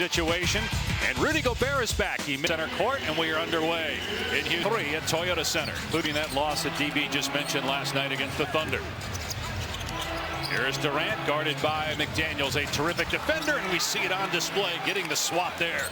situation, and Rudy Gobert is back. He missed center court, and we are underway in Houston 3 at Toyota Center, including that loss that DB just mentioned last night against the Thunder. Here's Durant, guarded by McDaniels, a terrific defender, and we see it on display, getting the swat there.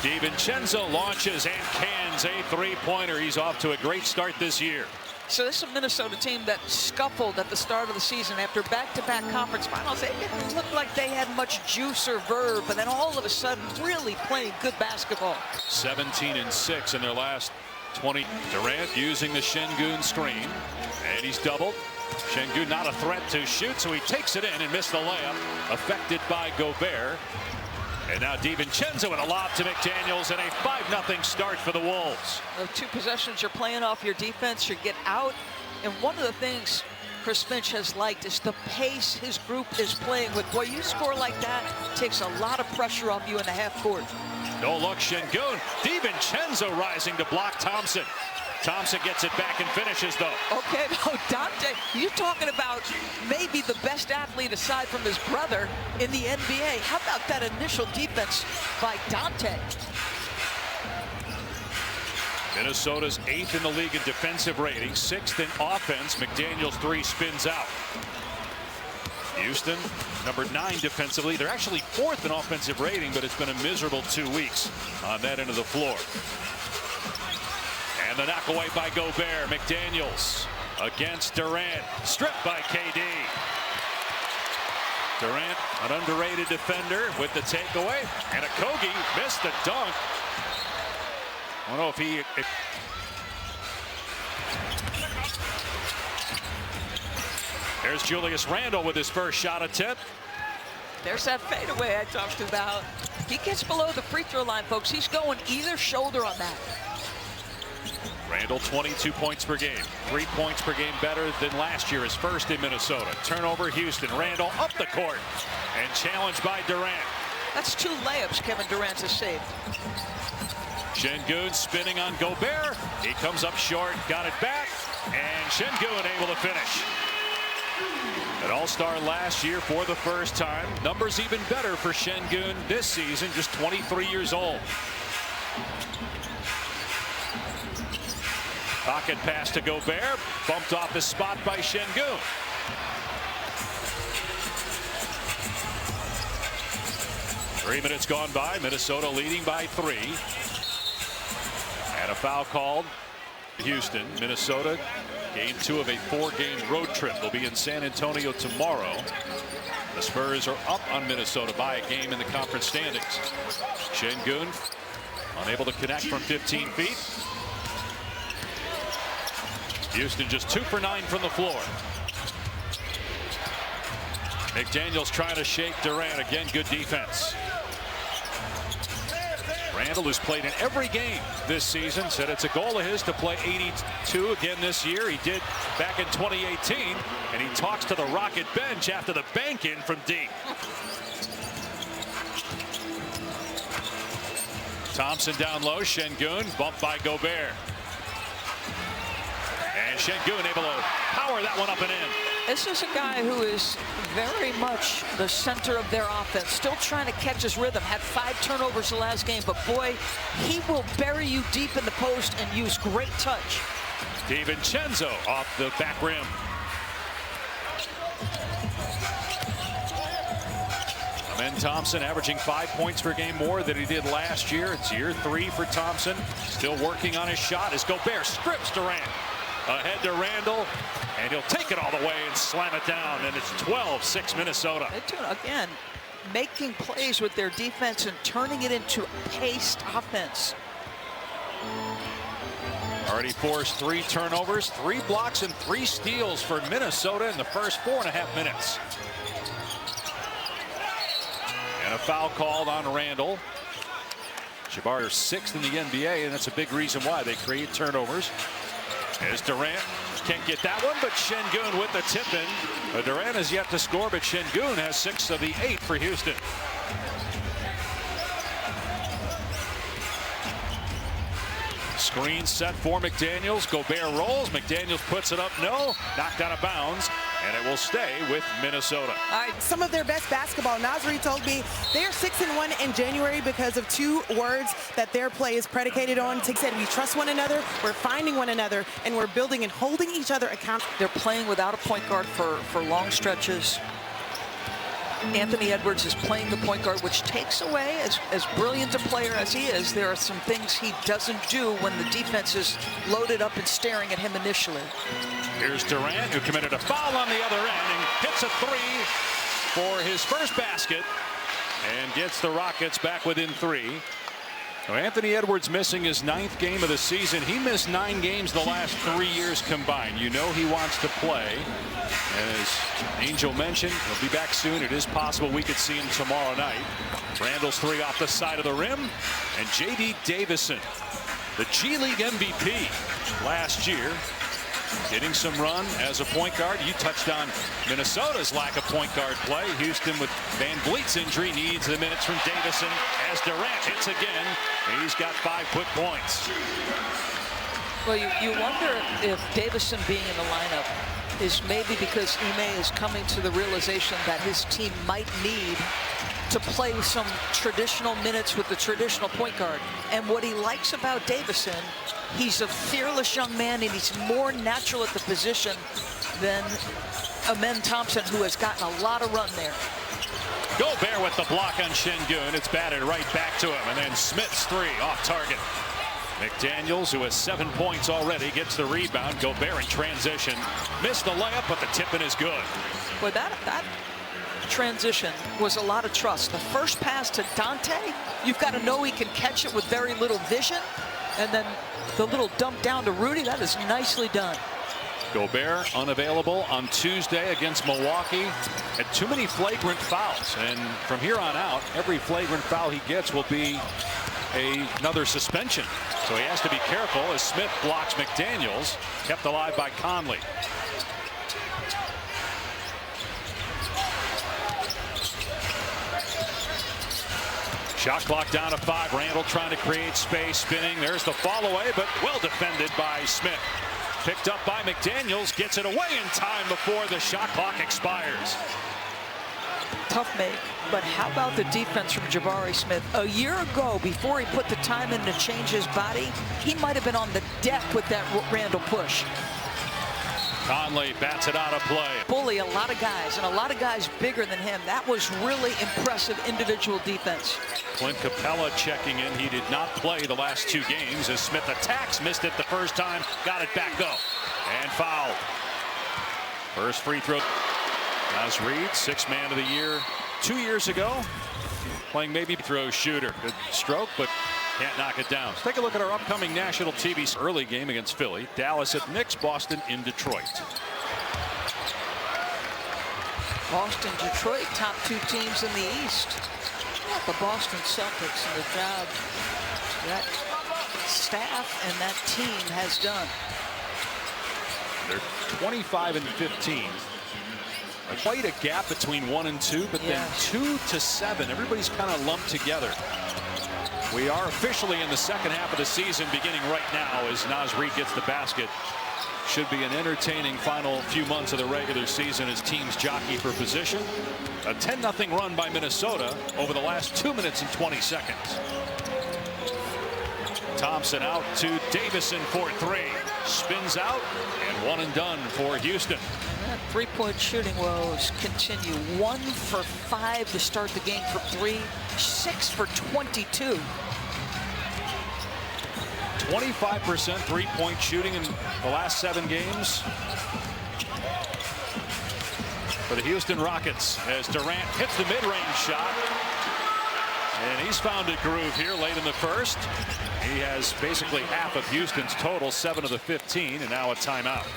DiVincenzo launches and cans a three-pointer. He's off to a great start this year. So this is a Minnesota team that scuffled at the start of the season after back-to-back conference finals. They didn't look like they had much juice or verve, but then all of a sudden really playing good basketball. 17-6 in their last 20. Durant using the Şengün screen, and he's doubled. Şengün not a threat to shoot, so he takes it in and missed the layup, affected by Gobert. And now DiVincenzo with a lob to McDaniels, and a 5-0 start for the Wolves. Two possessions, you're playing off your defense, you get out. And one of the things Chris Finch has liked is the pace his group is playing with. Boy, you score like that, takes a lot of pressure off you in the half court. No look, Şengün. DiVincenzo rising to block Thompson. Thompson gets it back and finishes, though. Okay, now Dante, you're talking about maybe the best athlete aside from his brother in the NBA. How about that initial defense by Dante? Minnesota's 8th in the league in defensive rating, 6th in offense. McDaniels 3 spins out. Houston, number 9 defensively. They're actually 4th in offensive rating, but it's been a miserable 2 weeks on that end of the floor. And the knock away by Gobert. McDaniels against Durant. Stripped by KD. Durant, an underrated defender with the takeaway. And Okogie missed the dunk. I don't know if he... There's Julius Randle with his first shot attempt. There's that fadeaway I talked about. He gets below the free throw line, folks. He's going either shoulder on that. Randle 22 points per game, 3 points per game better than last year, his first in Minnesota. Turnover, Houston. Randle up the court and challenged by Durant. That's 2 layups Kevin Durant has saved. Şengün spinning on Gobert. He comes up short, got it back, and Şengün able to finish. An all-star last year for the first time. Numbers even better for Şengün this season, just 23 years old. Pocket pass to Gobert, bumped off the spot by Şengün. Three minutes gone by, Minnesota leading by 3. And a foul called. Houston, Minnesota, game 2 of a 4-game road trip. They'll be in San Antonio tomorrow. The Spurs are up on Minnesota by a game in the conference standings. Şengün unable to connect from 15 feet. Houston just 2 for 9 from the floor. McDaniels trying to shake Durant. Again, good defense. Randle, who's played in every game this season, said it's a goal of his to play 82 again this year. He did back in 2018, and he talks to the Rocket bench after the bank in from deep. Thompson down low. Şengün bumped by Gobert. And Şengün able to power that one up and in. This is a guy who is very much the center of their offense, still trying to catch his rhythm. Had 5 turnovers the last game, but boy, he will bury you deep in the post and use great touch. DiVincenzo off the back rim. Amen Thompson averaging 5 points per game more than he did last year. It's year 3 for Thompson. Still working on his shot as Gobert strips Durant. Ahead to Randle, and he'll take it all the way and slam it down, and it's 12-6 Minnesota. Again, making plays with their defense and turning it into paced offense. Already forced 3 turnovers, 3 blocks, and 3 steals for Minnesota in the first 4.5 minutes. And a foul called on Randle. Jabari are 6th in the NBA, and that's a big reason why they create turnovers. As Durant can't get that one, but Şengün with the tip-in. Durant has yet to score, but Şengün has 6 of the 8 for Houston. Screen set for McDaniels. Gobert rolls. McDaniels puts it up. No. Knocked out of bounds. And it will stay with Minnesota. All right, some of their best basketball. Nasri told me they're 6-1 in January because of 2 words that their play is predicated on. He said, we trust one another, we're finding one another, and we're building and holding each other accountable. They're playing without a point guard for long stretches. Anthony Edwards is playing the point guard, which takes away, as brilliant a player as he is, there are some things he doesn't do when the defense is loaded up and staring at him initially. Here's Durant, who committed a foul on the other end and hits a 3 for his first basket and gets the Rockets back within 3. So Anthony Edwards missing his 9th game of the season. He missed 9 games the last 3 years combined. You know he wants to play. And as Angel mentioned, he'll be back soon. It is possible we could see him tomorrow night. Randall's 3 off the side of the rim. And J.D. Davison, the G League MVP last year, getting some run as a point guard. You touched on Minnesota's lack of point guard play. Houston, with Van Vliet's injury, needs the minutes from Davison as Durant hits again. He's got 5-foot points. Well, you wonder if Davison being in the lineup is maybe because Ime is coming to the realization that his team might need to play some traditional minutes with the traditional point guard. And what he likes about Davison, he's a fearless young man, and he's more natural at the position than Amen Thompson, who has gotten a lot of run there. Gobert with the block on Şengün. It's batted right back to him. And then Smith's 3 off target. McDaniels, who has 7 points already, gets the rebound. Gobert in transition. Missed the layup, but the tip-in is good. Well, that transition was a lot of trust. The first pass to Dante, you've got to know he can catch it with very little vision. And then the little dump down to Rudy, that is nicely done. Gobert unavailable on Tuesday against Milwaukee. Had too many flagrant fouls. And from here on out, every flagrant foul he gets will be another suspension. So he has to be careful as Smith blocks McDaniels. Kept alive by Conley. Shot clock down to 5. Randall trying to create space, spinning. There's the fall away, but well defended by Smith. Picked up by McDaniels, gets it away in time before the shot clock expires. Tough make, but how about the defense from Jabari Smith? A year ago, before he put the time in to change his body, he might have been on the deck with that Randall push. Conley bats it out of play. Bully a lot of guys, and a lot of guys bigger than him. That was really impressive individual defense. Clint Capella checking in. He did not play the last 2 games as Smith attacks. Missed it the first time. Got it back though. And fouled. First free throw. Naz Reid, 6th man of the year 2 years ago. Playing maybe throw shooter. Good stroke, but can't knock it down. Let's take a look at our upcoming national TV early game against Philly. Dallas at Knicks, Boston in Detroit. Boston, Detroit, top 2 teams in the East. The Boston Celtics and the job that staff and that team has done. They're 25 and 15. Quite a gap between 1 and 2, but then 2 to 7. Everybody's kind of lumped together. We are officially in the second half of the season, beginning right now as Naz Reid gets the basket. Should be an entertaining final few months of the regular season as teams jockey for position. A 10-0 run by Minnesota over the last 2 minutes and 20 seconds. Thompson out to Davison for 3. Spins out and 1 and done for Houston. That 3-point shooting woes continue. 1 for 5 to start the game for 3. 6 for 22. 25% 3-point shooting in the last 7 games for the Houston Rockets as Durant hits the mid-range shot. And he's found a groove here late in the first. He has basically half of Houston's total, 7 of the 15, and now a timeout.